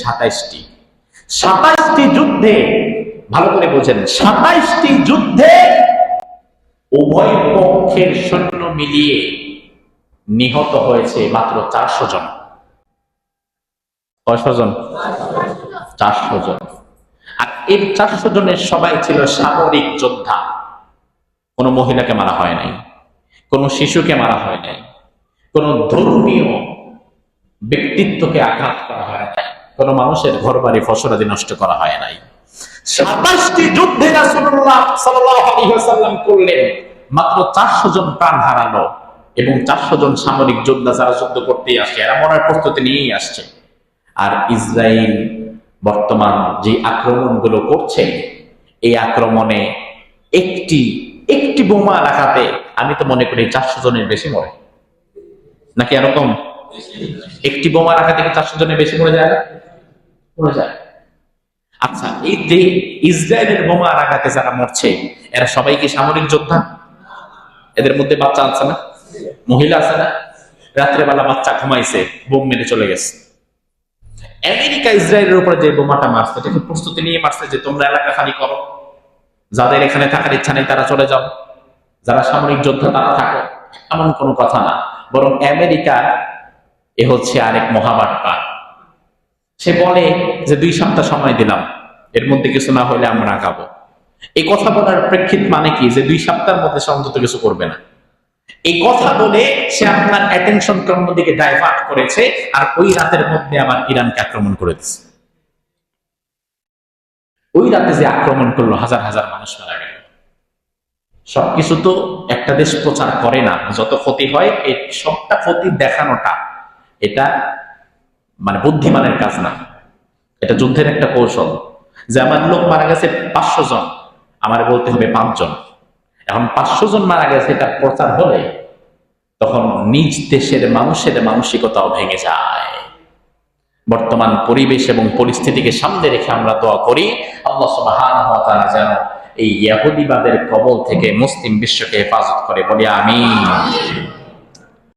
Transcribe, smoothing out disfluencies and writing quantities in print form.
27টি। 27টি যুদ্ধে, ভালো করে বোঝেন, 27টি যুদ্ধে উভয় পক্ষের সৈন্য মিলিয়ে নিহত হয়েছে মাত্র 400 জন। কয়শো জন? 400 জন। আর এই 400 জনের সবাই ছিল সামরিক যোদ্ধা। কোনো মহিলাকে মারা হয় নাই, কোনো শিশুকে মারা হয় নাই, কোনো ধর্মীয় ব্যক্তিত্বকে আঘাত করা হয় নাই, কোনো মানুষের ঘর বাড়ি ফসলাদি নষ্ট করা হয় নাই। 27টি যুদ্ধে রাসূলুল্লাহ সাল্লাল্লাহু আলাইহি ওয়াসাল্লাম করলেন, মাত্র 400 জন প্রাণ হারালো। এবং 400 জন সামরিক যোদ্ধা যারা যুদ্ধ করতেই আসছে, এরা মরার প্রস্তুতি নিয়েই আসছে। আর ইসরায়েল বর্তমান যে আক্রমণগুলো করছে, এই আক্রমণে একটি বোমা রাখাতে আমি তো মনে করি 400 জনের বেশি মরে, নাকি এরকম? একটি বোমা রাখা থেকে 400 জনের বেশি মরে যায় না? মরে যায়। আচ্ছা, এই যে ইসরায়েলের বোমা আঘাতে যারা মরছে, এরা সবাই কি সামরিক যোদ্ধা? এদের মধ্যে বাচ্চা আছে না, মহিলা আছে না? রাত্রেবেলা বাচ্চা ঘুমাইছে, বোম মেরে চলে গেছে। আমেরিকা ইসরায়েলের উপরে যে বোমাটা মারছে, এটাকে প্রস্তুতি নিয়ে মারছে যে তোমরা এলাকা খালি করো, যাদের এখানে থাকার ইচ্ছা নেই তারা চলে যাও, যারা সামরিক যোদ্ধা তারা থাকো, এমন কোনো কথা না। বরং আমেরিকা এ হচ্ছে আরেক মহাবাট্টা। সে বলে যে 2 সপ্তাহ সময় দিলাম, এর মধ্যে কিছু না হলে আমরা আগাবো। এই কথা বলার প্রেক্ষিত মানে কি, যে 2 সপ্তাহের মধ্যে সে অন্তত কিছু করবে না। এই কথা বলে সে আপনার অ্যাটেনশন অন্যদিকে ডাইভার্ট করেছে, আর ওই রাতের মধ্যে আবার ইরানকে আক্রমণ করে দিচ্ছে। ওই রাতে যে আক্রমণ করলো, হাজার হাজার মানুষ মারা গেল। সবকিছু তো একটা দেশ প্রচার করে না, যত ক্ষতি হয় এই সবটা ক্ষতি দেখানোটা, এটা মানে বুদ্ধিমানের কাজ না, এটা যুদ্ধের একটা কৌশল। যে আমার লোক মারা গেছে 500 জন, আমার বলতে হবে 5 জন। এখন 500 জন মারা গেছে, এটা প্রচার হলে তখন নিজ দেশের মানুষের মানসিকতাও ভেঙে যায়। বর্তমান পরিবেশ এবং পরিস্থিতিকে সামনে রেখে আমরা দোয়া করি, আল্লাহ সুবহানাহু ওয়া তাআলা যেন এই ইহুদিবাদের কবল থেকে মুসলিম বিশ্বকে হেফাজত করে, বলি আমিন।